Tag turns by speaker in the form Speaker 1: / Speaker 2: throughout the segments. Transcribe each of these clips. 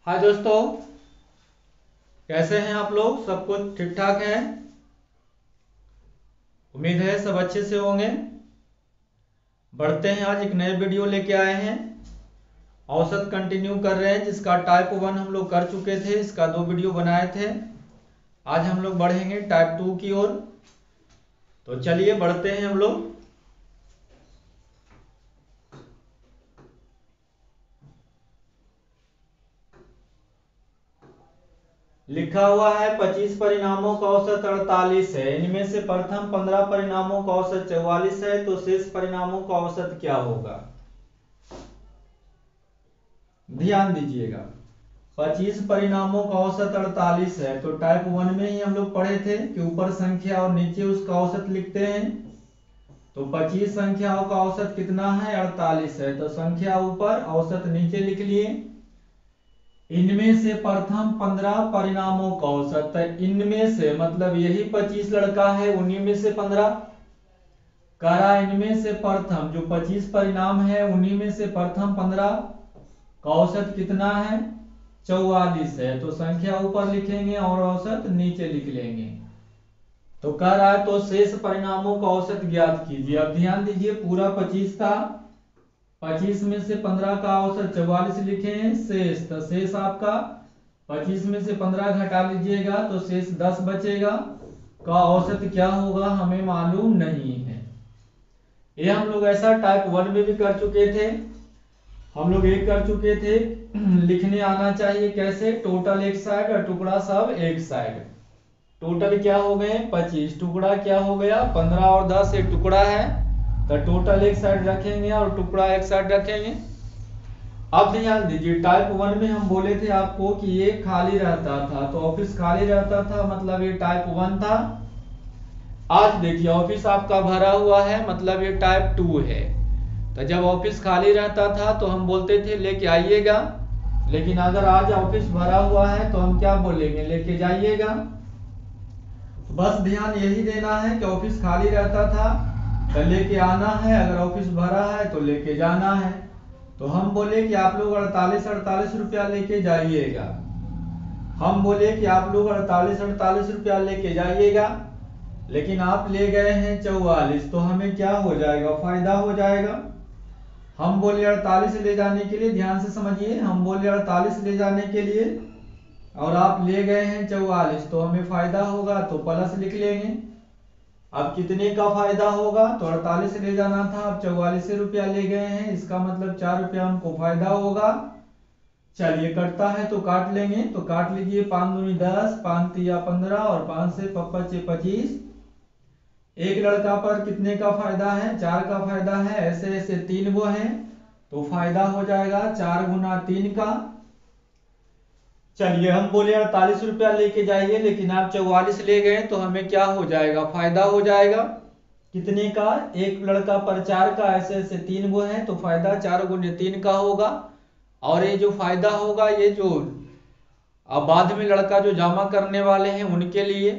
Speaker 1: हाय दोस्तों, कैसे हैं आप लोग? सब कुछ ठीक ठाक है? उम्मीद है सब अच्छे से होंगे। बढ़ते हैं, आज एक नए वीडियो लेके आए हैं। औसत कंटिन्यू कर रहे हैं, जिसका टाइप 1 हम लोग कर चुके थे। इसका 2 वीडियो बनाए थे। आज हम लोग बढ़ेंगे टाइप 2 की ओर। तो चलिए बढ़ते हैं हम लोग। लिखा हुआ है 25 परिणामों का औसत 48 है। इनमें से प्रथम 15 परिणामों का औसत 44 है, तो शेष परिणामों का औसत क्या होगा? ध्यान दीजिएगा, 25 परिणामों का औसत 48 है। तो टाइप 1 में ही हम लोग पढ़े थे कि ऊपर संख्या और नीचे उसका औसत लिखते हैं। तो 25 संख्याओं का औसत कितना है? 48 है। तो संख्या ऊपर, औसत नीचे लिख लिए। इनमें से प्रथम 15 परिणामों का औसत है। इनमें से मतलब यही 25 लड़का है, उन्हीं में से 15 करा। इनमें से प्रथम जो 25 परिणाम है, उन्हीं में से प्रथम 15 का औसत कितना है? 44 है। तो संख्या ऊपर लिखेंगे और औसत नीचे लिख लेंगे। तो कह रहा है तो शेष परिणामों का औसत ज्ञात कीजिए। अब ध्यान दीजिए, पूरा 25 था, 25 में से 15 का औसत 44 लिखे हैं। शेष, तो शेष आपका 25 में से 15 घटा लीजिएगा तो शेष 10 बचेगा। का औसत क्या होगा हमें मालूम नहीं है। ये हम लोग ऐसा टाइप 1 में भी कर चुके थे। हम लोग एक कर चुके थे, लिखने आना चाहिए कैसे? टोटल एक साइड और टुकड़ा सब एक साइड। टोटल क्या हो गए? 25। टुकड़ा क्या हो गया? 15 और 10 एक टुकड़ा है, तो टोटल एक साइड रखेंगे और टुकड़ा एक साइड रखेंगे। अब ध्यान दीजिए, टाइप 1 में हम बोले थे आपको कि ये खाली रहता था, तो ऑफिस खाली रहता था, मतलब ये टाइप 1 था। आज देखिए ऑफिस आपका भरा हुआ है, मतलब ये टाइप 2 है। तो जब ऑफिस खाली रहता था तो हम बोलते थे लेके आइएगा, लेकिन अगर आज ऑफिस भरा हुआ है तो हम क्या बोलेंगे? लेके जाइएगा। बस ध्यान यही देना है कि ऑफिस खाली रहता था तो लेके आना है, अगर ऑफिस भरा है तो लेके जाना है। तो हम बोले कि आप लोग 48 रुपया लेके जाइएगा। हम बोले कि आप लोग 48 रुपया लेके जाइएगा, लेकिन आप ले गए हैं 44, तो हमें क्या हो जाएगा? फायदा हो जाएगा। हम बोले 48 ले जाने के लिए, ध्यान से समझिए, हम बोले 48 ले जाने के लिए और आप ले गए हैं 44, तो हमें फायदा होगा, तो प्लस लिख लेंगे। अब कितने का फायदा होगा? तो 48 ले जाना था, अब 44 रुपया ले गए हैं, इसका मतलब 4 रुपया हमको फायदा होगा। चलिए कटता है तो काट लेंगे, तो काट लीजिए। 5 दूनी 10, 5 तिया 15 और 5 से 25। एक लड़का पर कितने का फायदा है? 4 का फायदा है। ऐसे ऐसे 3 वो है, तो फायदा हो जाएगा 4 गुना 3 का। चलिए हम बोले 48 रुपया लेके जाइए, लेकिन आप 44 ले गए, तो हमें क्या हो जाएगा? फायदा हो जाएगा। कितने का? एक लड़का पर 4 का। ऐसे ऐसे 3 वो है, तो फायदा 4 गुने 3 का होगा। और ये जो फायदा होगा, ये जो अब बाद में लड़का जो जमा करने वाले हैं उनके लिए,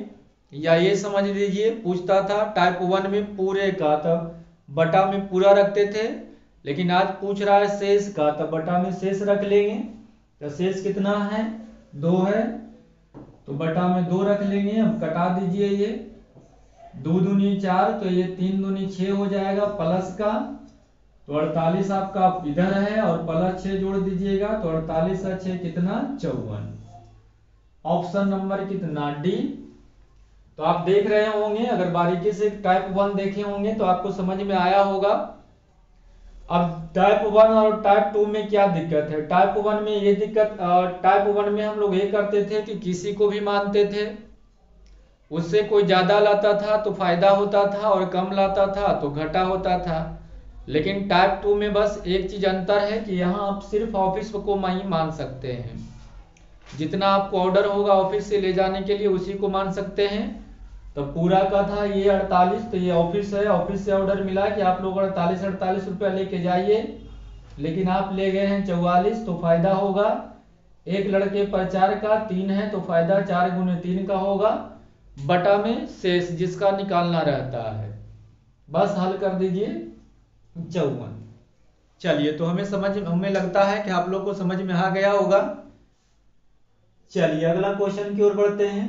Speaker 1: या ये समझ लीजिए पूछता था टाइप 1 में पूरे का, तब बटा में पूरा रखते थे, लेकिन आज पूछ रहा है शेष का, तब बटा में शेष रख लेंगे। तो शेष कितना है? 2 है, तो बटा में 2 रख लेंगे। अब कटा दीजिए, ये 2 दूनी 4, तो ये 3 दूनी 6 हो जाएगा प्लस का। तो 48 आपका इधर है और प्लस 6 जोड़ दीजिएगा, तो 48 और 6 कितना? 54। ऑप्शन नंबर कितना? डी। तो आप देख रहे होंगे, अगर बारीकी से टाइप 1 देखे होंगे तो आपको समझ में आया होगा। अब टाइप 1 और टाइप 2 में क्या दिक्कत है? टाइप 1 में ये दिक्कत, टाइप 1 में हम लोग ये करते थे कि किसी को भी मानते थे, उससे कोई ज्यादा लाता था तो फायदा होता था और कम लाता था तो घाटा होता था। लेकिन टाइप 2 में बस एक चीज अंतर है कि यहाँ आप सिर्फ ऑफिस को ही मान सकते हैं। जितना आपको ऑर्डर होगा ऑफिस से ले जाने के लिए उसी को मान सकते हैं। तो पूरा का था ये 48, तो ये ऑफिस है, ऑफिस से ऑर्डर मिला कि आप लोग 48 रुपया लेके जाइए, लेकिन आप ले गए हैं 44, तो फायदा होगा एक लड़के पर 4 का, 3 है तो फायदा 4 गुने 3 का होगा, बटा में शेष जिसका निकालना रहता है। बस हल कर दीजिए 54। चलिए, तो हमें लगता है कि आप लोग को समझ में आ गया होगा। चलिए अगला क्वेश्चन की ओर बढ़ते हैं।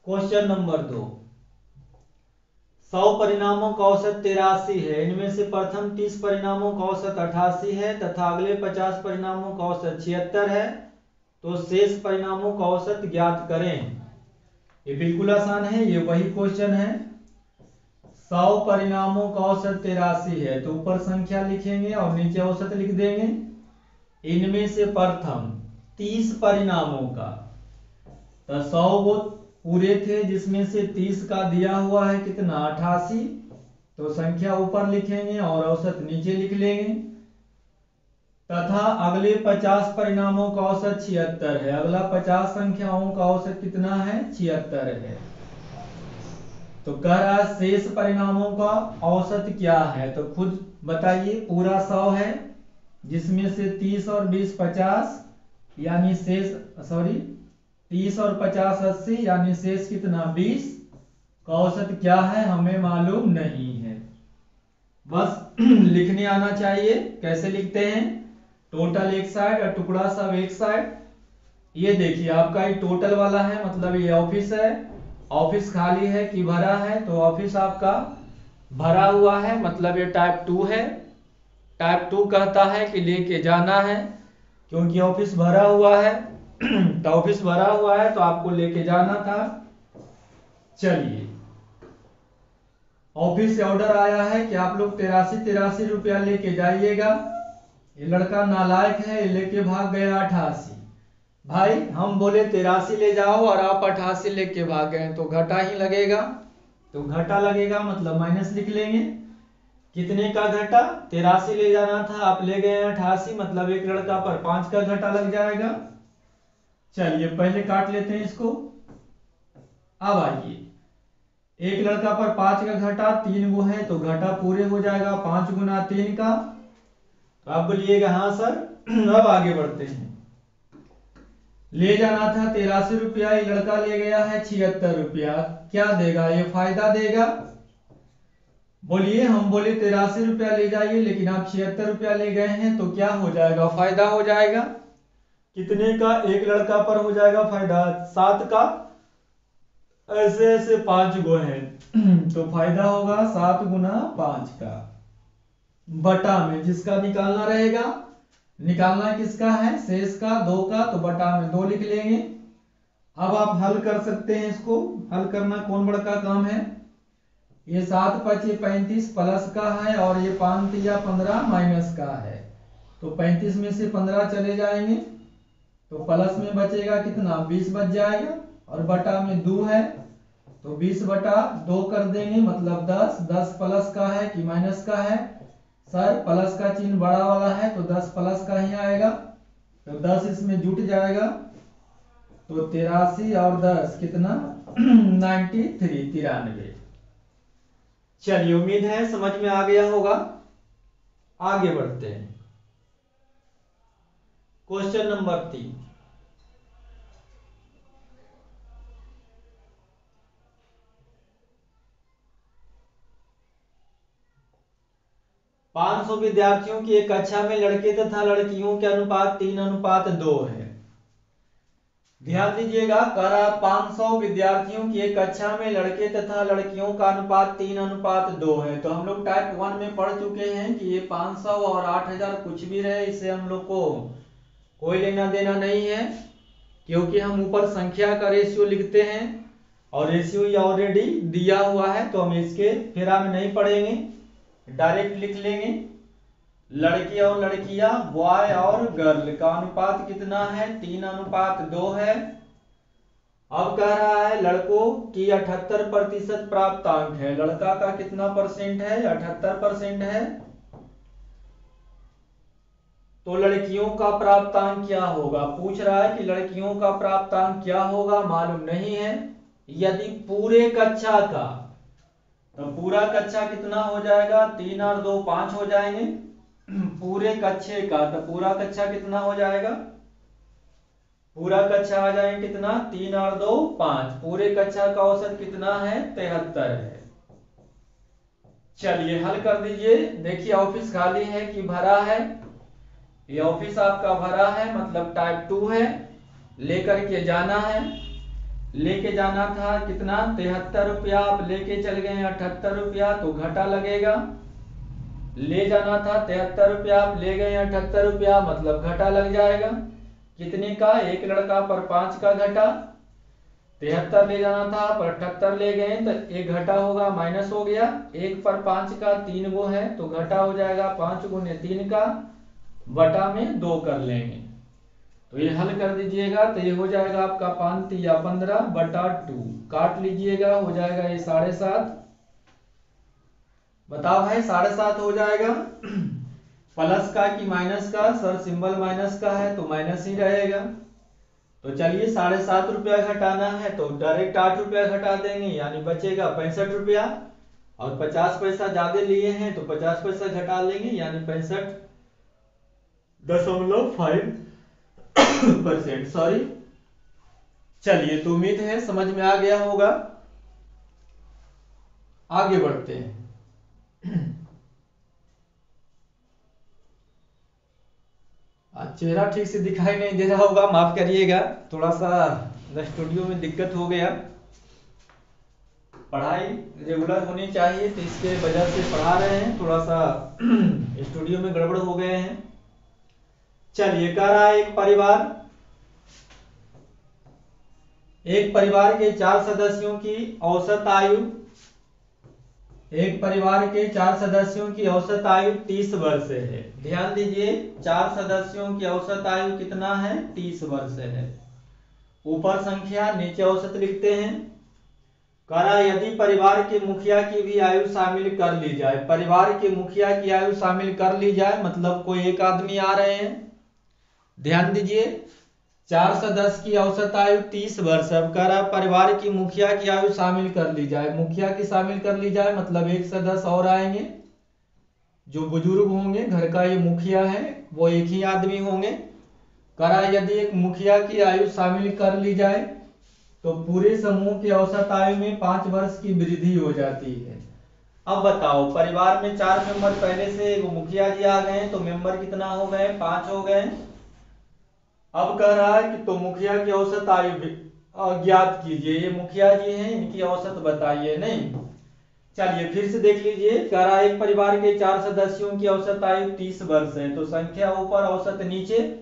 Speaker 1: क्वेश्चन नंबर 2, 100 परिणामों का औसत 83 है। इनमें से प्रथम 30 परिणामों का औसत 88 है तथा अगले 50 परिणामों का औसत 76 है। तो शेष परिणामों का औसत ज्ञात करें। ये बिल्कुल आसान है, ये वही क्वेश्चन है। 100 परिणामों का औसत 83 है तो ऊपर संख्या लिखेंगे और नीचे औसत लिख देंगे। इनमें से प्रथम 30 परिणामों का, तो 100 वो पूरे थे जिसमें से 30 का दिया हुआ है कितना 88, तो संख्या ऊपर लिखेंगे और औसत नीचे लिख लेंगे। तथा अगले 50 परिणामों का औसत 76 है। अगला 50 संख्याओं का औसत कितना है 76 है। तो कह रहा है शेष परिणामों का औसत क्या है, तो खुद बताइए। पूरा 100 है जिसमें से 30 और 20 50, यानी शेष 30 और 50 80, यानी शेष कितना 20 का औसत क्या है हमें मालूम नहीं है। बस लिखने आना चाहिए। कैसे लिखते हैं, टोटल एक साइड और टुकड़ा सब एक साइड। ये देखिए आपका ये टोटल वाला है, मतलब ये ऑफिस है। ऑफिस खाली है कि भरा है, तो ऑफिस आपका भरा हुआ है, मतलब ये टाइप 2 है। टाइप 2 कहता है कि लेके जाना है, क्योंकि ऑफिस भरा हुआ है। तो ऑफिस भरा हुआ है तो आपको लेके जाना था। चलिए ऑफिस से ऑर्डर आया है कि आप लोग 83 रुपया लेके जाइएगा। ये लड़का नालायक है, लेके भाग गया 88। भाई हम बोले 83 ले जाओ और आप 88 लेके भाग गए, तो घटा ही लगेगा। तो घटा लगेगा मतलब माइनस लिख लेंगे। कितने का घटा, 83 ले जाना था, आप ले गए 88, मतलब एक लड़का पर 5 का घटा लग जाएगा। चलिए पहले काट लेते हैं इसको। अब आइए, एक लड़का पर 5 का घटा, 3 गो है तो घटा पूरे हो जाएगा 5 गुना 3 का। तो आप बोलिएगा हाँ सर। अब आगे बढ़ते हैं। ले जाना था 83 रुपया, ये लड़का ले गया है 76 रुपया। क्या देगा, ये फायदा देगा। बोलिए हम बोले 83 रुपया ले जाइए, लेकिन आप 76 रुपया ले गए हैं, तो क्या हो जाएगा, फायदा हो जाएगा। कितने का, एक लड़का पर हो जाएगा फायदा 7 का। ऐसे ऐसे 5 गो हैं तो फायदा होगा 7 गुना 5 का। बटा में जिसका निकालना रहेगा, निकालना किसका है, शेष का 2 का, तो बटा में 2 लिख लेंगे। अब आप हल कर सकते हैं इसको। हल करना कौन बड़ा काम है। ये 7 5 35 प्लस का है और ये 5 3 15 माइनस का है, तो 35 में से 15 चले जाएंगे, तो प्लस में बचेगा कितना 20 बच जाएगा, और बटा में 2 है तो 20 बटा 2 कर देंगे, मतलब 10। 10 प्लस का है कि माइनस का है, सर प्लस का चिन्ह बड़ा वाला है तो 10 प्लस का ही आएगा, तो 10 इसमें जुट जाएगा। तो 83 और 10 कितना 93। चलिए उम्मीद है समझ में आ गया होगा। आगे बढ़ते हैं। क्वेश्चन नंबर 3, पांच 500 विद्यार्थियों की एक कक्षा में लड़के तथा लड़कियों के अनुपात 3:2 है। ध्यान दीजिएगा, कह रहा 500 विद्यार्थियों की एक कक्षा में लड़के तथा लड़कियों का अनुपात 3:2 है। तो हम लोग टाइप 1 में पढ़ चुके हैं कि ये 500 और 8000 कुछ भी रहे, इससे हम लोग को कोई लेना देना नहीं है, क्योंकि हम ऊपर संख्या का रेशियो लिखते हैं और रेशियो ये ऑलरेडी दिया हुआ है, तो हम इसके फेरा में नहीं पढ़ेंगे, डायरेक्ट लिख लेंगे। लड़की और लड़कियां, बॉय और गर्ल का अनुपात कितना है 3:2 है। अब कह रहा है लड़कों की 78% प्राप्तांक है। लड़का का कितना परसेंट है, 78% है। तो लड़कियों का प्राप्तांक क्या होगा, पूछ रहा है कि लड़कियों का प्राप्तांक क्या होगा, मालूम नहीं है। यदि पूरे कक्षा का, तो पूरा कक्षा कितना हो जाएगा, 3 और 2 5 हो जाएंगे। पूरे कक्षे का, तो पूरा कक्षा कितना हो जाएगा, पूरा कक्षा आ जाएंगे कितना 3 और 2 5। पूरे कक्षा का औसत कितना है 73 है। चलिए हल कर दीजिए। देखिए ऑफिस खाली है कि भरा है, ये ऑफिस आपका भरा है, मतलब टाइप 2 है। लेकर के जाना है। लेके जाना था कितना 73 रुपया, आप लेके चल गए 78 रुपया, तो घाटा लगेगा। ले जाना था 73 रुपया, आप ले गए 78 रुपया, मतलब घाटा लग जाएगा। कितने का? एक लड़का पर 5 का घाटा। 73 ले जाना था पर 78 ले गए तो एक घाटा होगा, माइनस हो गया। 1 पर 5 का 3 गो है तो घाटा हो जाएगा 5 गुने 3 का, बटा में 2 कर लेंगे। तो ये हल कर दीजिएगा तो ये हो जाएगा आपका 5 या 15 बटा 2, काट लीजिएगा, हो जाएगा ये 7.5। बताओ भाई 7.5 हो जाएगा। प्लस का कि माइनस का? सर सिंबल माइनस का है तो माइनस ही रहेगा। तो चलिए 7.5 रुपया घटाना है तो डायरेक्ट 8 रुपया घटा देंगे, यानी बचेगा 65 रुपया। और 50 पैसा ज्यादा लिए हैं तो 50 पैसा घटा लेंगे, यानी 65.5%। सॉरी। चलिए तो उम्मीद है समझ में आ गया होगा। आगे बढ़ते हैं। चेहरा ठीक से दिखाई नहीं दे रहा होगा, माफ करिएगा, थोड़ा सा स्टूडियो में दिक्कत हो गया। पढ़ाई रेगुलर होनी चाहिए तो इसके वजह से पढ़ा रहे हैं, थोड़ा सा स्टूडियो में गड़बड़ हो गए हैं। चलिए कह रहा है एक परिवार के 4 सदस्यों की औसत आयु, एक परिवार के 4 सदस्यों की औसत आयु 30 वर्ष है। ध्यान दीजिए 4 सदस्यों की औसत आयु कितना है? 30 वर्ष है। ऊपर संख्या नीचे औसत लिखते हैं। करा यदि परिवार के मुखिया की भी आयु शामिल कर ली जाए, परिवार के मुखिया की आयु शामिल कर ली जाए, मतलब कोई एक आदमी आ रहे हैं। ध्यान दीजिए 4 सदस्य की औसत आयु 30 वर्ष। अब कह रहा परिवार की मुखिया की आयु शामिल कर ली जाए, मुखिया की शामिल कर ली जाए मतलब एक सदस्य और आएंगे जो बुजुर्ग होंगे, घर का ये मुखिया है वो एक ही आदमी होंगे। कह रहा यदि एक मुखिया की आयु शामिल कर ली जाए तो पूरे समूह की औसत आयु में 5 वर्ष की वृद्धि हो जाती है। अब बताओ परिवार में 4 मेंबर पहले से, एक मुखिया जी आ गए तो मेंबर कितना हो गए? 5 हो गए। अब कह रहा है कि तो मुखिया की औसत आयु ज्ञात कीजिए, ये मुखिया जी हैं इनकी औसत बताइए। नहीं, चलिए फिर से देख लीजिए। कह रहा है एक परिवार के 4 सदस्यों की औसत आयु 30 वर्ष है, तो संख्या ऊपर औसत नीचे।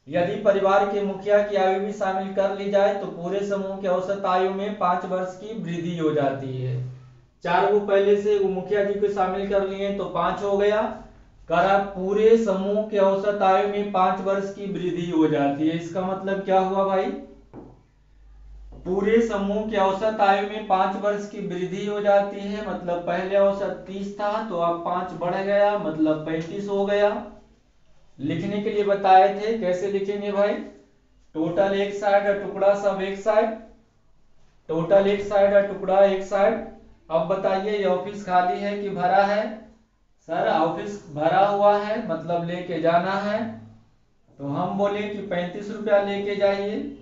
Speaker 1: यदि परिवार के मुखिया की आयु भी शामिल कर ली जाए तो पूरे समूह की औसत आयु में 5 वर्ष की वृद्धि हो जाती है। 4 को पहले से मुखिया जी को शामिल कर लिए तो 5 हो गया। करा पूरे समूह के औसत आयु में 5 वर्ष की वृद्धि हो जाती है। इसका मतलब क्या हुआ भाई? पूरे समूह के औसत आयु में 5 वर्ष की वृद्धि हो जाती है, मतलब पहले औसत 30 था तो अब 5 बढ़ गया, मतलब 35 हो गया। लिखने के लिए बताए थे, कैसे लिखेंगे भाई? टोटल एक साइड और टुकड़ा सब एक साइड, टोटल एक साइड और टुकड़ा एक साइड। अब बताइए ये ऑफिस खाली है कि भरा है? सर ऑफिस भरा हुआ है, मतलब लेके जाना है, तो हम बोले कि 35 रुपया लेके जाइए।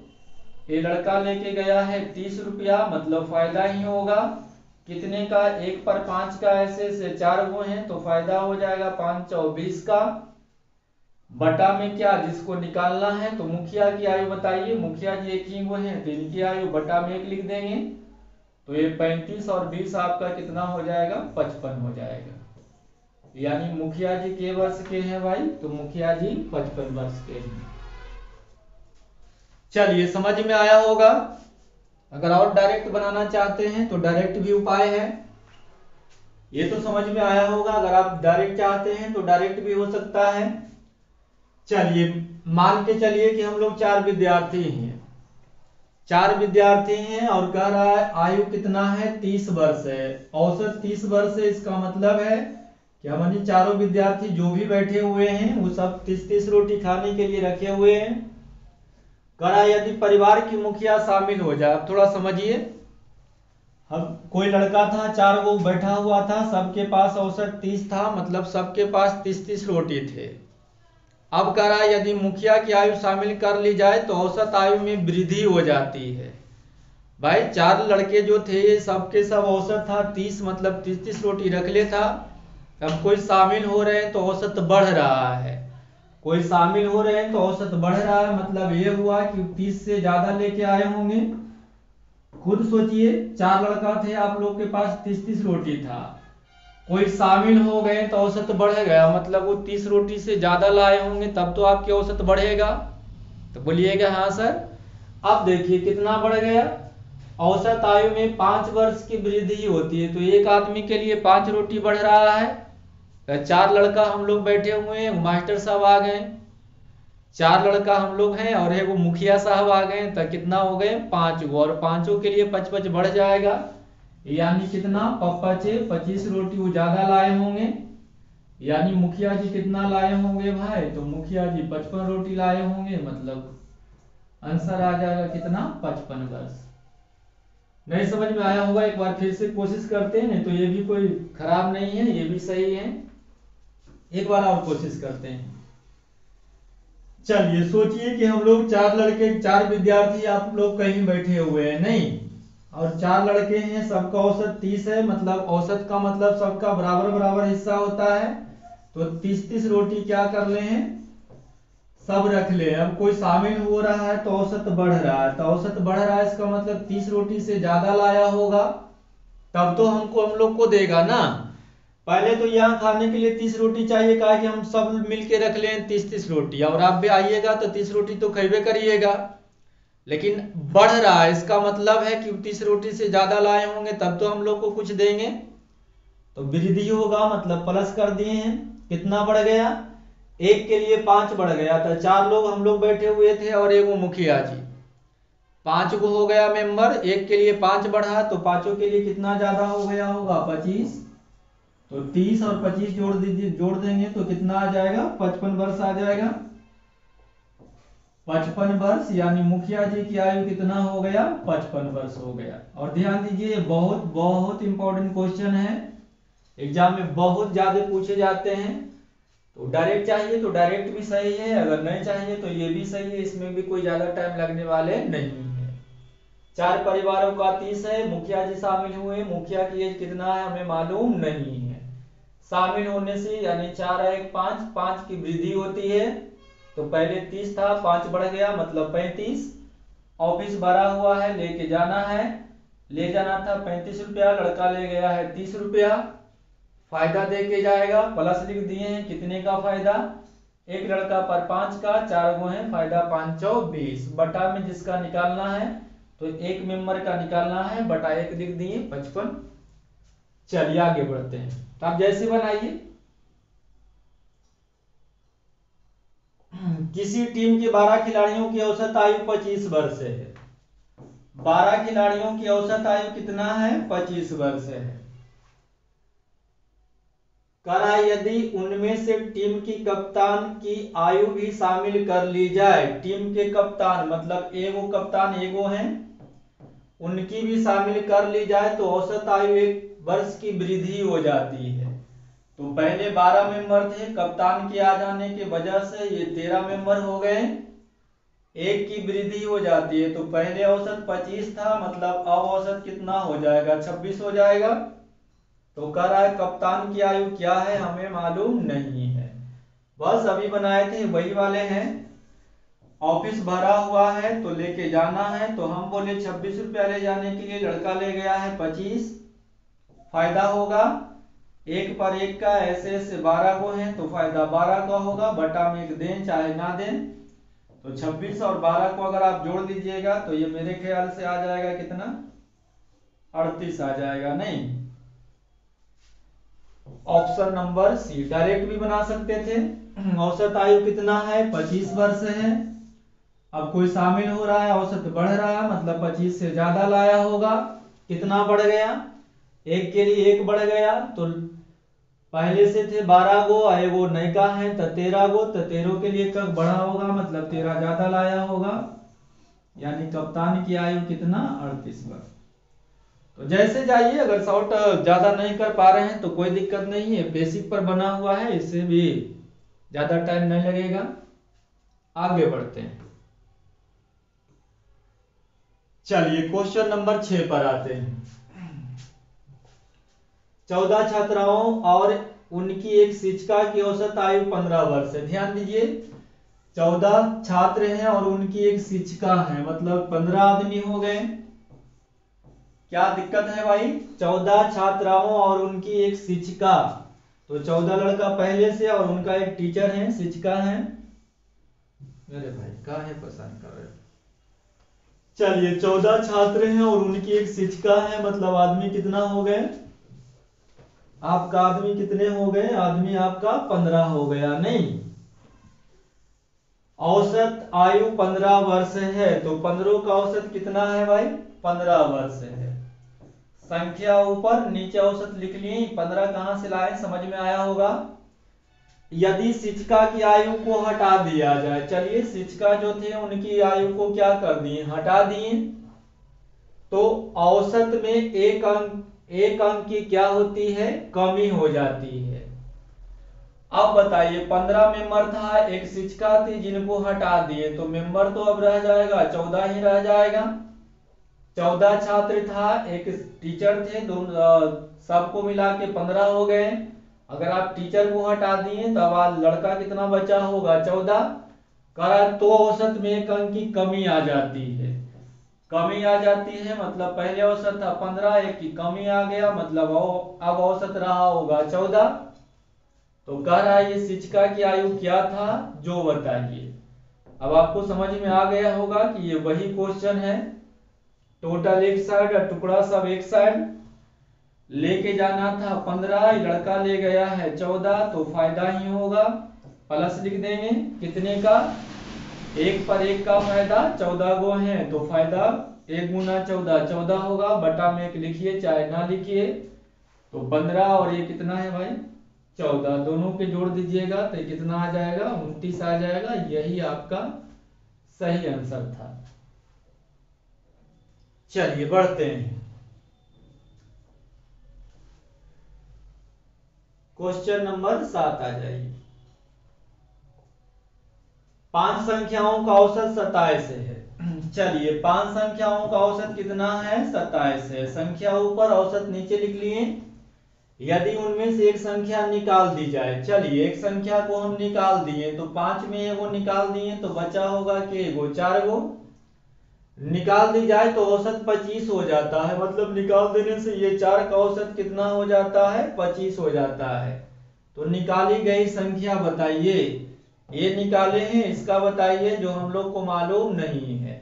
Speaker 1: ये लड़का लेके गया है 30 रुपया, मतलब फायदा ही होगा। कितने का? 1 पर 5 का, ऐसे से 4 गो हैं तो फायदा हो जाएगा 5 चौ 20 का। बटा में क्या जिसको निकालना है, तो मुखिया की आयु बताइए। मुखिया जी एक ही गो हैं तो इनकी आयु बटा में 1 लिख देंगे। तो ये 35 और 20 आपका कितना हो जाएगा? 55 हो जाएगा। यानी मुखिया जी के वर्ष के हैं भाई? तो मुखिया जी 55 वर्ष के हैं। चलिए समझ में आया होगा। अगर और डायरेक्ट बनाना चाहते हैं तो डायरेक्ट भी उपाय है। ये तो समझ में आया होगा। अगर आप डायरेक्ट चाहते हैं तो डायरेक्ट भी हो सकता है। चलिए मान के चलिए कि हम लोग 4 विद्यार्थी हैं, 4 विद्यार्थी हैं और कह रहा है आयु कितना है? 30 वर्ष है। औसत 30 वर्ष है, इसका मतलब है कि हमारे चारों विद्यार्थी जो भी बैठे हुए हैं वो सब 30-30 रोटी खाने के लिए रखे हुए हैं। करा यदि परिवार की मुखिया शामिल हो जाए, अब थोड़ा समझिए। हम कोई लड़का था, 4 वो बैठा हुआ था, सबके पास औसत 30 था, मतलब सबके पास 30-30 रोटी थे। अब कह रहा यदि मुखिया की आयु शामिल कर ली जाए तो औसत आयु में वृद्धि हो जाती है। भाई 4 लड़के जो थे ये सबके सब औसत था 30, मतलब 30-30 रोटी रख ले था। अब कोई शामिल हो रहे हैं तो औसत बढ़ रहा है, कोई शामिल हो रहे हैं तो औसत बढ़ रहा है, मतलब ये हुआ कि 30 से ज्यादा लेके आए होंगे। खुद सोचिए, 4 लड़का थे, आप लोग के पास 30-30 रोटी था, कोई शामिल हो गए तो औसत बढ़ गया, मतलब वो 30 रोटी से ज्यादा लाए होंगे, तब तो आपकी औसत बढ़ेगा। तो बोलिएगा हाँ सर। अब देखिए कितना बढ़ गया। औसत आयु में 5 वर्ष की वृद्धि होती है, तो एक आदमी के लिए 5 रोटी बढ़ रहा है। तो 4 लड़का हम लोग बैठे हुए हैं, मास्टर साहब आ गए, 4 लड़का हम लोग हैं और एक वो मुखिया साहब आ गए, तो कितना हो गए 5 गो, और पांचों के लिए 5-5 बढ़ जाएगा, यानी कितना 25 रोटी वो ज्यादा लाए होंगे। यानी मुखिया जी कितना लाए होंगे भाई, तो मुखिया जी 55 रोटी लाए होंगे, मतलब आंसर आ जाएगा कितना 55 वर्ष। नहीं समझ में आया होगा, एक बार फिर से कोशिश करते हैं, नहीं तो ये भी कोई खराब नहीं है, ये भी सही है। एक बार और कोशिश करते हैं। चलिए सोचिए कि हम लोग 4 लड़के 4 विद्यार्थी आप लोग कहीं बैठे हुए हैं नहीं, और 4 लड़के हैं, सबका औसत 30 है, मतलब औसत का मतलब सबका बराबर बराबर हिस्सा होता है, तो 30-30 रोटी क्या कर ले हैं, सब रख ले। अब कोई शामिल हो रहा है तो औसत बढ़ रहा है, तो औसत बढ़ रहा है इसका मतलब 30 रोटी से ज्यादा लाया होगा, तब तो हमको हम लोग को देगा ना। पहले तो यहाँ खाने के लिए 30 रोटी चाहिए, कहा कि हम सब मिल के रख लें 30-30 रोटी, और आप भी आइएगा तो 30 रोटी तो खरीबे करिएगा, लेकिन बढ़ रहा है इसका मतलब है कि 30 रोटी से ज्यादा लाए होंगे तब तो हम लोग को कुछ देंगे, तो वृद्धि होगा, मतलब प्लस कर दिए हैं। कितना बढ़ गया, एक के लिए 5 बढ़ गया था, 4 लोग हम लोग बैठे हुए थे और एक वो मुखिया जी, 5 को हो गया मेंबर, एक के लिए 5 बढ़ा, तो पांचों के लिए कितना ज्यादा हो गया होगा 25, तो 30 और 25 जोड़ दीजिए, जोड़ देंगे तो कितना आ जाएगा 55 वर्ष आ जाएगा। 55 वर्ष, यानी मुखिया जी की आयु कितना हो गया 55 वर्ष हो गया। और ध्यान दीजिए बहुत बहुत इंपॉर्टेंट क्वेश्चन है, एग्जाम में बहुत ज्यादा पूछे जाते हैं। तो डायरेक्ट चाहिए तो डायरेक्ट भी सही है, अगर नहीं चाहिए तो ये भी सही है, इसमें भी कोई ज्यादा टाइम लगने वाले नहीं है। 4 परिवारों का 30 है, मुखिया जी शामिल हुए, मुखिया की एज कितना है हमें मालूम नहीं है, शामिल होने से यानी 4 1 5 5 की वृद्धि होती है, तो पहले 30 था 5 बढ़ गया मतलब 35। ऑफिस भरा हुआ है, लेके जाना है, ले जाना था 35 रुपया, लड़का ले गया है 30 रुपया, फायदा दे के जाएगा, प्लस लिख दिए हैं, कितने का फायदा, एक लड़का पर 5 का, 4 गो है, फायदा 5 20, बटा में जिसका निकालना है तो एक मेंबर का निकालना है, बटा 1 लिख दिए 55। चलिए आगे बढ़ते हैं, तो आप जैसे बनाइए। किसी टीम के 12 खिलाड़ियों की औसत आयु 25 वर्ष है, 12 खिलाड़ियों की औसत आयु कितना है 25 वर्ष है। करा यदि उनमें से टीम की कप्तान की आयु भी शामिल कर ली जाए, टीम के कप्तान मतलब एगो कप्तान एगो हैं, उनकी भी शामिल कर ली जाए तो औसत आयु 1 वर्ष की वृद्धि हो जाती है। तो पहले 12 मेंबर थे, कप्तान के आ जाने की वजह से ये 13 मेंबर हो गए, 1 की वृद्धि हो जाती है, तो पहले औसत 25 था, मतलब अब औसत कितना हो जाएगा 26 हो जाएगा। तो कह रहा है कप्तान की आयु क्या है हमें मालूम नहीं है, बस अभी बनाए थे वही वाले हैं। ऑफिस भरा हुआ है तो लेके जाना है, तो हम बोले 26 रुपया ले जाने के लिए, लड़का ले गया है 25, फायदा होगा 1 पर 1 का, ऐसे ऐसे 12 को है तो फायदा 12 का होगा, बटा में 1 दें चाहे ना दें, तो 26 और 12 को अगर आप जोड़ दीजिएगा तो ये मेरे ख्याल से आ जाएगा कितना 38 आ जाएगा, नहीं ऑप्शन नंबर सी। डायरेक्ट भी बना सकते थे, औसत आयु कितना है 25 वर्ष है, अब कोई शामिल हो रहा है औसत बढ़ रहा है, मतलब 25 से ज्यादा लाया होगा, कितना बढ़ गया, 1 के लिए 1 बढ़ गया, तो पहले से थे 12 गो, एगो नयका है तो 13 गो, तो 13 के लिए कब बढ़ा होगा, मतलब 13 ज्यादा लाया होगा, यानी कप्तान की आयु कितना 38 वर्ष। तो जैसे जाइए, अगर शॉर्ट ज्यादा नहीं कर पा रहे हैं तो कोई दिक्कत नहीं है, बेसिक पर बना हुआ है, इससे भी ज्यादा टाइम नहीं लगेगा। आगे बढ़ते हैं, चलिए क्वेश्चन नंबर 6 पर आते हैं। 14 छात्राओं और उनकी एक शिक्षिका की औसत आयु 15 वर्ष है। ध्यान दीजिए, 14 छात्र हैं और उनकी एक शिक्षिका है, मतलब 15 आदमी हो गए। क्या दिक्कत है भाई? 14 छात्राओं और उनकी एक शिक्षिका, तो 14 लड़का पहले से और उनका एक टीचर है, शिक्षिका है। मेरे भाई कहाँ है, पसंद कर रहे हो? चलिए 14 छात्र हैं और उनकी एक शिक्षिका है, मतलब आदमी कितना हो गए आपका? आदमी कितने हो गए? आदमी आपका 15 हो गया। नहीं, औसत आयु 15 वर्ष है, तो 15 का औसत कितना है भाई? 15 वर्ष है। संख्या ऊपर नीचे औसत लिख लिए। 15 कहां से लाए, समझ में आया होगा। यदि शिक्षिका की आयु को हटा दिया जाए, चलिए शिक्षिका जो थे उनकी आयु को क्या कर दिए, हटा दिए, तो औसत में एक अंक की क्या होती है, कमी हो जाती है। अब बताइए 15 मेंबर था, एक शिक्षिका थी, जिनको हटा दिए तो मेंबर तो अब रह जाएगा 14 ही रह जाएगा। 14 छात्र था, एक टीचर थे, दोनों सबको मिला के 15 हो गए। अगर आप टीचर को हटा दिए तो अब लड़का कितना बचा होगा, 14 करा, तो औसत में एक अंक की कमी आ जाती है। कमी आ जाती है मतलब पहले औसत था 15, एक की कमी आ गया, मतलब अब औसत रहा होगा 14। तो कह रहा है ये शिक्षिका की आयु क्या था, जो बताइए। अब आपको समझ में आ गया होगा कि ये वही क्वेश्चन है। टोटल एक साइड और टुकड़ा सब एक साइड, लेके जाना था 15, लड़का ले गया है 14, तो फायदा ही होगा। प्लस लिख देंगे कितने का, एक पर एक का फायदा, 14 गो है तो फायदा 1 गुना 14 14 होगा, बटा में 1 लिखिए चाहे ना लिखिए। तो 15 और ये कितना है भाई, 14, दोनों के जोड़ दीजिएगा तो कितना आ जाएगा, 29 आ जाएगा। यही आपका सही आंसर था। चलिए बढ़ते हैं, क्वेश्चन नंबर 7 आ जाइए। 5 संख्याओं का औसत 27 है। चलिए 5 संख्याओं का औसत कितना है, 27 है। संख्या ऊपर औसत नीचे लिख लिए। यदि उनमें से एक संख्या निकाल दी जाए, चलिए एक संख्या को हम निकाल दिए तो 5 में एगो निकाल दिए तो बचा होगा कि एगो 4 गो निकाल दी जाए तो औसत 25 हो जाता है, मतलब निकाल देने से ये 4 का औसत कितना हो जाता है, 25 हो जाता है। तो निकाली गई संख्या बताइए, ये निकाले हैं, इसका बताइए जो हम लोग को मालूम नहीं है।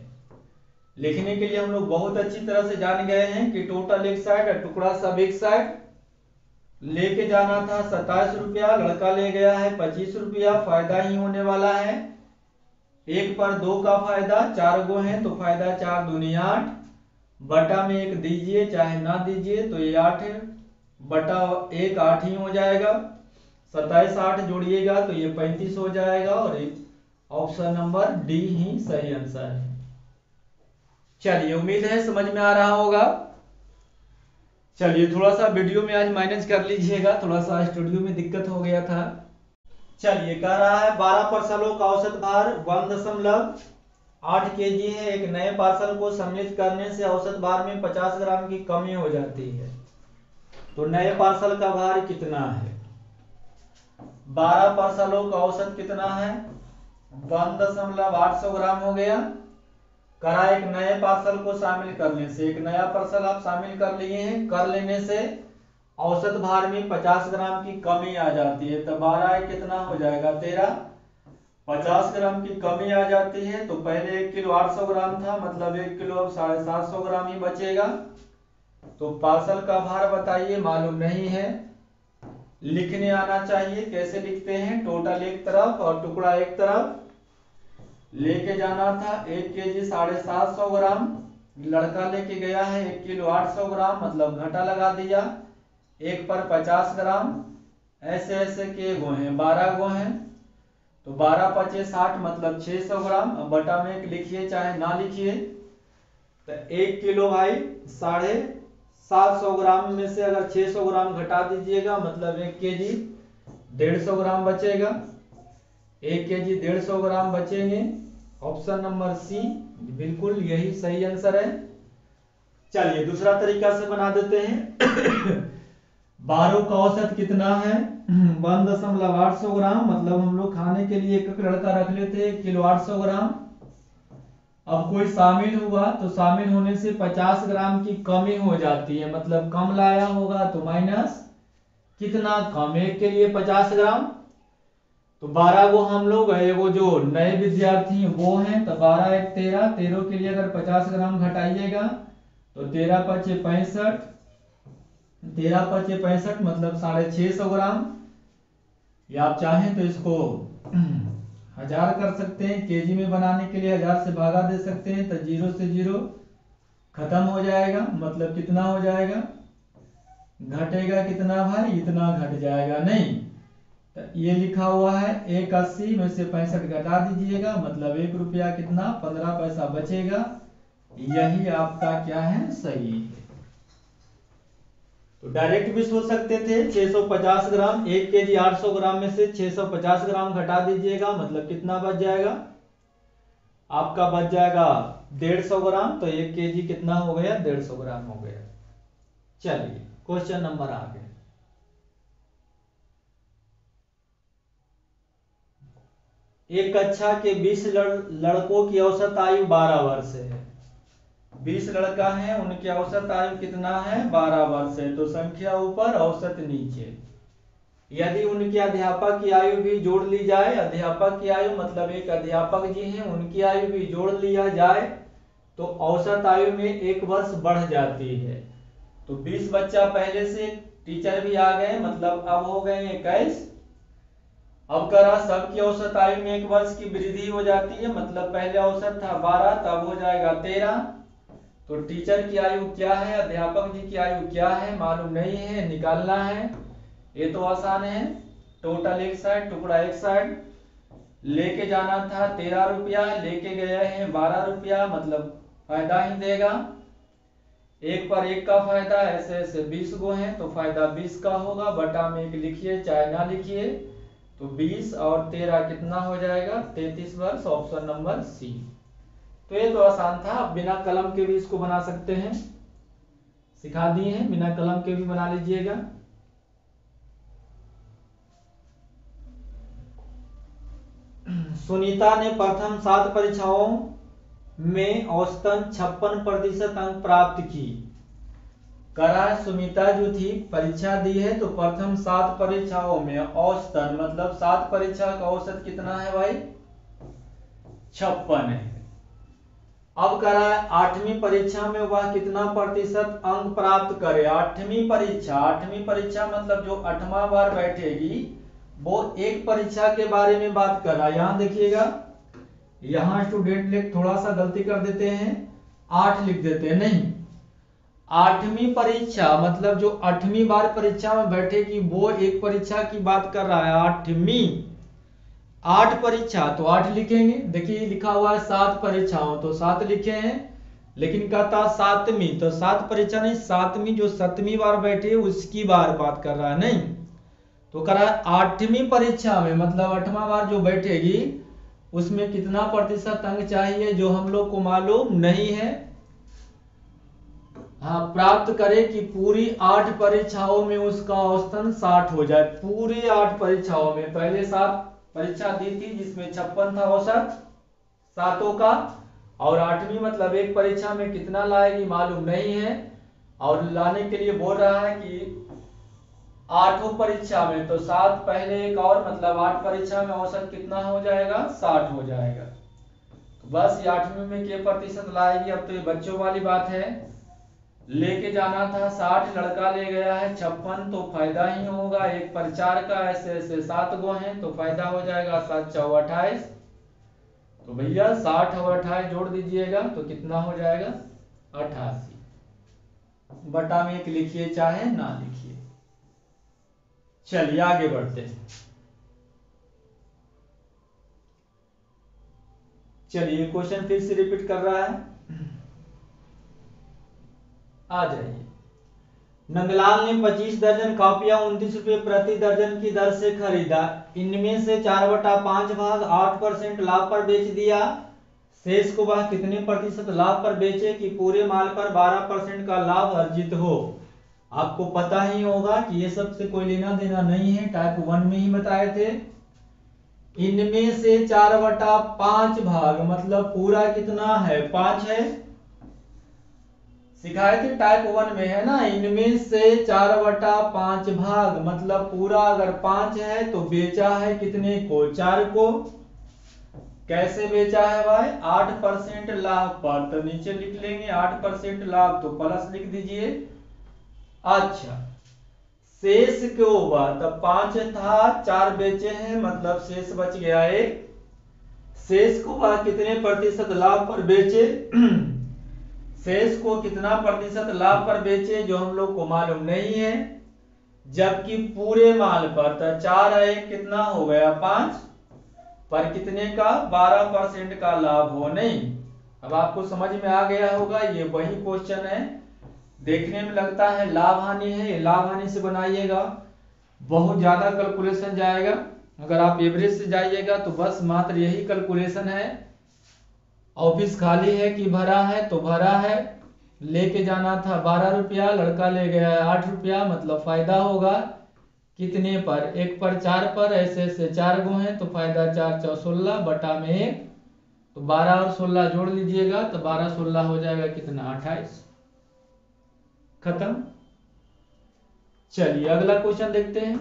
Speaker 1: लिखने के लिए हम लोग बहुत अच्छी तरह से जान गए हैं कि टोटल एक साइड और टुकड़ा सब एक साइड, लेके जाना था 27 रुपया, लड़का ले गया है 25 रुपया, फायदा ही होने वाला है। 1 पर 2 का फायदा, 4 गो है तो फायदा 4 दूनी 8, बटा में 1 दीजिए चाहे ना दीजिए, तो ये 8 बटा 1 8 ही हो जाएगा। 27 8 जोड़िएगा तो ये 35 हो जाएगा, और ऑप्शन नंबर डी ही सही आंसर है। चलिए उम्मीद है समझ में आ रहा होगा। चलिए थोड़ा सा वीडियो में आज मैनेज कर लीजिएगा, थोड़ा सा स्टूडियो में दिक्कत हो गया था। चलिए कह रहा है 12 पार्सलों का औसत भार 1.8 kg है। एक नए पार्सल को सम्मिलित करने से औसत भार में 50 ग्राम की कमी हो जाती है, तो नए पार्सल का भार कितना है? 12 पार्सलों का औसत कितना है, 1.8 ग्राम हो गया। करा एक नए पार्सल को शामिल करने से, एक नया पार्सल आप शामिल कर लिए हैं, कर लेने से औसत भार में 50 ग्राम की कमी आ जाती है, तो 12 कितना हो जाएगा, 13, 50 ग्राम की कमी आ जाती है। तो पहले 1 किलो 800 ग्राम था, मतलब 1 किलो अब 750 ग्राम ही बचेगा। तो पार्सल का भार बताइए, मालूम नहीं है, लिखने आना चाहिए। कैसे लिखते हैं, टोटल एक तरफ और टुकड़ा एक तरफ, लेके जाना था 1 kg 750 ग्राम, लड़का लेके गया है 1 किलो 800 ग्राम, मतलब घटा लगा दिया, 1 पर 50 ग्राम, ऐसे ऐसे के गो हैं, 12 गो हैं, तो 12 पचे 60 मतलब 600 ग्राम। अब बटा में 1 लिखिए चाहे ना लिखिए, तो 1 किलो भाई 750 ग्राम में से अगर 600 ग्राम घटा दीजिएगा, मतलब 1 kg 150 ग्राम बचेगा, 1 kg 150 ग्राम बचेंगे। ऑप्शन नंबर सी बिल्कुल यही सही आंसर है। चलिए दूसरा तरीका से बना देते हैं। 12 का औसत कितना है 1.8 ग्राम, मतलब हम लोग खाने के लिए एक लड़का रख लेते 1 किलो 800 ग्राम। अब कोई शामिल हुआ तो शामिल होने से 50 ग्राम की कमी हो जाती है, मतलब कम लाया होगा तो माइनस कितना कम, एक के लिए 50 ग्राम। तो 12 को हम लोग वो जो नए विद्यार्थी वो हैं तो 12 एक 13, 13 के लिए अगर 50 ग्राम घटाइएगा तो 13 पचे 65, 13 पचे 65 मतलब 650 ग्राम, या आप चाहें तो इसको 1000 कर सकते हैं, केजी में बनाने के लिए 1000 से भागा दे सकते हैं, तो 0 से 0 खत्म हो जाएगा, मतलब कितना हो जाएगा, घटेगा कितना भाई, इतना घट जाएगा नहीं। तो ये लिखा हुआ है 180 में से 65 घटा दीजिएगा, मतलब 1 रुपया कितना 15 पैसा बचेगा। यही आपका क्या है, सही है। तो डायरेक्ट भी सोच सकते थे 650 ग्राम, 1 केजी 800 ग्राम में से 650 ग्राम घटा दीजिएगा, मतलब कितना बच जाएगा, आपका बच जाएगा 150 ग्राम। तो 1 केजी कितना हो गया, 150 ग्राम हो गया। चलिए क्वेश्चन नंबर आगे। एक कक्षा के 20 लड़कों की औसत आयु 12 वर्ष है। 20 लड़का है, उनकी औसत आयु कितना है, 12 वर्ष है। तो संख्या ऊपर औसत नीचे। यदि उनके अध्यापक की आयु भी जोड़ ली जाए, अध्यापक की आयु मतलब एक अध्यापक जी हैं उनकी आयु भी जोड़ लिया जाए तो औसत आयु में 1 वर्ष बढ़ जाती है। तो 20 बच्चा पहले से, टीचर भी आ गए, मतलब अब हो गए 21। अब करा सबकी औसत आयु में 1 वर्ष की वृद्धि हो जाती है, मतलब पहले औसत था 12 तब हो जाएगा 13। तो टीचर की आयु क्या है, अध्यापक जी की आयु क्या है मालूम नहीं है, निकालना है। ये तो आसान है। टोटल एक साइड, टुकड़ा एक साइड, लेके जाना था 13 रुपया, लेके गए हैं 12 रुपया, मतलब फायदा ही देगा। 1 पर 1 का फायदा, ऐसे ऐसे 20 गो हैं तो फायदा 20 का होगा। बटा में 1 लिखिए चाहे ना लिखिए, तो 20 और 13 कितना हो जाएगा, 33 वर्ष, ऑप्शन नंबर सी। तो ये तो आसान था, आप बिना कलम के भी इसको बना सकते हैं, सिखा दिए हैं, बिना कलम के भी बना लीजिएगा। सुनीता ने प्रथम 7 परीक्षाओं में औसतन 56% अंक प्राप्त की। करा सुनीता जो थी परीक्षा दी है तो प्रथम 7 परीक्षाओं में औसतन मतलब 7 परीक्षा का औसत कितना है भाई, 56 है। अब करा 8वीं परीक्षा में वह कितना प्रतिशत अंक प्राप्त करे। 8वीं परीक्षा मतलब जो 8वां बार बैठेगी वो एक परीक्षा के बारे में बात कर रहा है। यहां देखिएगा, यहां स्टूडेंट लोग थोड़ा सा गलती कर देते हैं, 8 लिख देते हैं, नहीं, 8वीं परीक्षा मतलब जो 8वीं बार परीक्षा में बैठेगी वो एक परीक्षा की बात कर रहा है। 8वीं 8 परीक्षा तो 8 लिखेंगे। देखिए लिखा हुआ है 7 परीक्षाओं तो 7 लिखे हैं, लेकिन कहता 7वीं तो 7 परीक्षा नहीं, 7वीं जो 7वीं बार बैठे उसकी बात कर रहा है, नहीं। तो कह रहा है 8वीं परीक्षा में मतलब 8वां बार जो बैठेगी उसमें कितना प्रतिशत अंक चाहिए, जो हम लोग को मालूम नहीं है। हाँ, प्राप्त करे कि पूरी 8 परीक्षाओं में उसका औसतन 60 हो जाए। पूरी 8 परीक्षाओं में, पहले 7 परीक्षा दी थी जिसमें 56 था औसत 7 का, और 8वीं मतलब एक परीक्षा में कितना लाएगी मालूम नहीं है, और लाने के लिए बोल रहा है कि 8 परीक्षा में तो 7 पहले एक और, मतलब 8 परीक्षा में औसत कितना हो जाएगा, 60 हो जाएगा। तो बस 8वीं में के प्रतिशत लाएगी। अब तो ये बच्चों वाली बात है, लेके जाना था 60, लड़का ले गया है 56, तो फायदा ही होगा। 1 पर 4 का, ऐसे ऐसे 7 गो हैं तो फायदा हो जाएगा, 7 चौ 28। तो भैया 60 और 28 जोड़ दीजिएगा तो कितना हो जाएगा, 88। बटा में 1 लिखिए चाहे ना लिखिए। चलिए आगे बढ़ते हैं। चलिए क्वेश्चन फिर से रिपीट कर रहा है, आ जाइए। नंदलाल ने 25 दर्जन कॉपियां 29 रुपए प्रति दर्जन की दर से खरीदा। इनमें से 4/5 भाग 8% लाभ पर बेच दिया। शेष को वह कितने प्रतिशत लाभ पर बेचे कि पूरे माल पर 12% का लाभ अर्जित हो। आपको पता ही होगा कि ये सब से कोई लेना देना नहीं है, टाइप 1 में ही बताए थे। इनमें से 4/5 भाग मतलब पूरा कितना है 5 है, सिखाए थे टाइप 1 में है ना। इनमें से 4/5 भाग मतलब पूरा अगर 5 है तो बेचा है कितने को 4 को। कैसे बेचा है भाई 8% लाभ पर, तो नीचे लिख लेंगे 8% लाभ तो प्लस लिख दीजिए। अच्छा शेष के ऊपर तब 5 था 4 बेचे हैं मतलब शेष बच गया 1। शेष को वह कितने प्रतिशत लाभ पर बेचे शेष को कितना प्रतिशत लाभ पर बेचे जो हम लोग को मालूम नहीं है, जबकि पूरे माल पर तो 4 है कितना हो गया 5 पर कितने का 12% का लाभ हो नहीं। अब आपको समझ में आ गया होगा, ये वही क्वेश्चन है, देखने में लगता है लाभ हानि है, लाभ हानि से बनाइएगा बहुत ज्यादा कैलकुलेशन जाएगा। अगर आप एवरेज से जाइएगा तो बस मात्र यही कैलकुलेशन है, ऑफिस खाली है कि भरा है, तो भरा है, लेके जाना था 12 रुपया, लड़का ले गया है 8 रुपया, मतलब फायदा होगा कितने पर 1 पर 4 पर, ऐसे ऐसे 4 गो हैं तो फायदा 4 × 16 बटा में 1, तो 12 और 16 जोड़ लीजिएगा तो 12 16 हो जाएगा कितना 28। खत्म। चलिए अगला क्वेश्चन देखते हैं।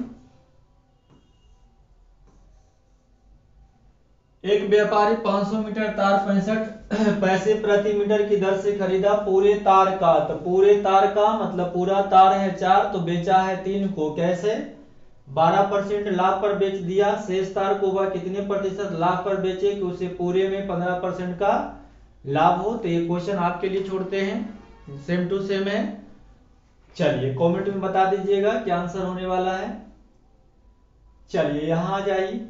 Speaker 1: एक व्यापारी 500 मीटर तार 65 पैसे प्रति मीटर की दर से खरीदा पूरे तार का, तो पूरे तार का मतलब पूरा तार है 4 तो बेचा है 3 को। कैसे 12% लाभ पर बेच दिया, शेष तार को वह कितने प्रतिशत लाभ पर बेचे कि उसे पूरे में 15% का लाभ हो। तो ये क्वेश्चन आपके लिए छोड़ते हैं, सेम टू सेम है। चलिए कमेंट में बता दीजिएगा क्या आंसर होने वाला है। चलिए यहां आ जाइए।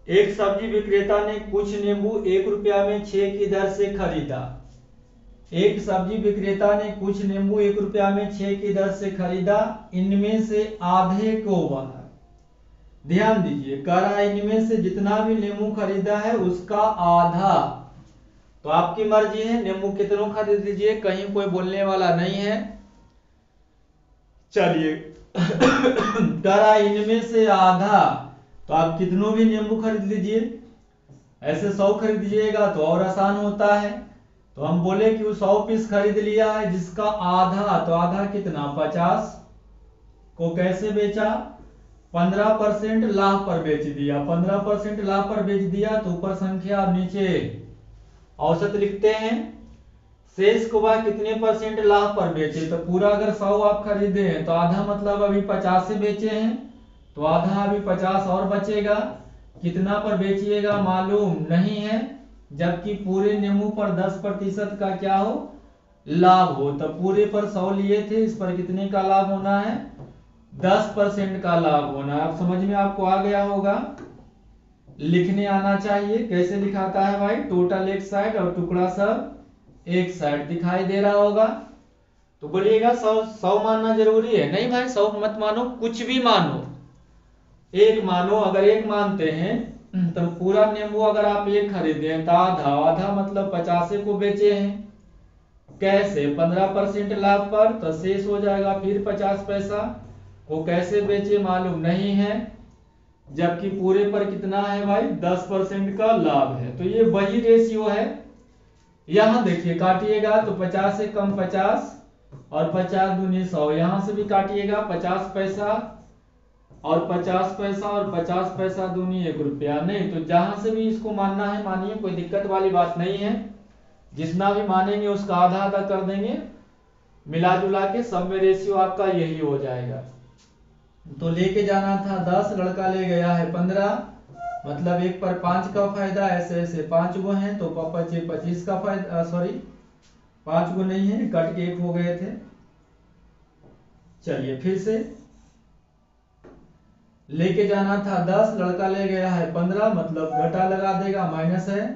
Speaker 1: एक सब्जी विक्रेता ने कुछ नींबू 1 रुपया में 6 की दर से खरीदा। एक सब्जी विक्रेता ने कुछ नींबू 1 रुपया में 6 की दर से खरीदा, इनमें से आधे को वह, ध्यान दीजिए कह रहा है इनमें से जितना भी नींबू खरीदा है उसका आधा, तो आपकी मर्जी है नींबू कितनों खरीद लीजिए, कहीं कोई बोलने वाला नहीं है। चलिए कह रहा है इनमें से आधा, तो आप कितनों भी नींबू खरीद लीजिए, ऐसे 100 खरीद लीजिएगा तो और आसान होता है। तो हम बोले कि वो 100 पीस खरीद लिया है जिसका आधा, तो आधा कितना 50 को कैसे बेचा 15% लाभ पर बेच दिया। 15% लाभ पर बेच दिया तो ऊपर संख्या और नीचे औसत लिखते हैं। शेष को वह कितने परसेंट लाभ पर बेचे, तो पूरा अगर 100 आप खरीदे हैं तो आधा मतलब अभी 50 से बेचे हैं, तो आधा अभी 50 और बचेगा, कितना पर बेचिएगा मालूम नहीं है, जबकि पूरे नींबू पर 10% का क्या हो लाभ हो। तो पूरे पर 100 लिए थे, इस पर कितने का लाभ होना है 10% का लाभ होना है। अब समझ में आपको आ गया होगा, लिखने आना चाहिए। कैसे लिखाता है भाई, टोटल एक साइड और टुकड़ा सब एक साइड दिखाई दे रहा होगा। तो बोलिएगा 100 मानना जरूरी है, नहीं भाई 100 मत मानो, कुछ भी मानो, एक मानो। अगर एक मानते हैं तो पूरा नींबू अगर आप एक खरीदे तो आधा, आधा मतलब 50 को बेचे हैं, कैसे 15% लाभ पर, तो शेष हो जाएगा फिर 50 पैसा को कैसे बेचे मालूम नहीं है, जबकि पूरे पर कितना है भाई 10% का लाभ है। तो ये वही रेशियो है। यहां देखिए काटिएगा तो 50 से कम 50 और 50 दूनी 100, यहां से भी काटिएगा 50 पैसा और 50 पैसा और 50 पैसा दूनी 1 रुपया, नहीं तो जहां से भी इसको मानना है मानिए, कोई दिक्कत वाली बात नहीं है। जितना भी मानेंगे उसका आधा आधा कर देंगे, मिला जुला के सब में रेशियो आपका यही हो जाएगा। तो लेके जाना था 10, लड़का ले गया है 15, मतलब 1 पर 5 का फायदा, ऐसे ऐसे 5 गो हैं तो 25 का फायदा, सॉरी 5 गो नहीं है, कट के 1 हो गए थे। चलिए फिर से, लेके जाना था 10, लड़का ले गया है 15, मतलब घटा लगा देगा, माइनस है,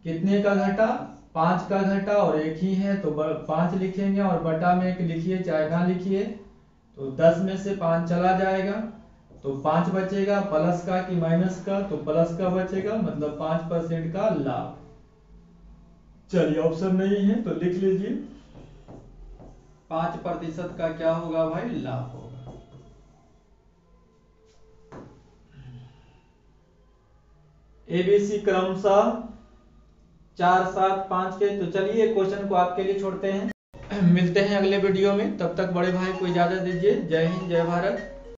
Speaker 1: कितने का घटा 5 का घटा, और एक ही है तो 5 लिखेंगे और बटा में 1 लिखिए चाहे ना लिखिए, तो 10 में से 5 चला जाएगा तो 5 बचेगा, प्लस का कि माइनस का, तो प्लस का बचेगा, मतलब 5% का लाभ। चलिए ऑप्शन नहीं है तो लिख लीजिए 5% का क्या होगा भाई, लाभ होगा। एबीसी क्रमशः 4, 7, 5 के। तो चलिए क्वेश्चन को आपके लिए छोड़ते हैं, मिलते हैं अगले वीडियो में। तब तक बड़े भाई को इजाजत दीजिए। जय हिंद, जय भारत।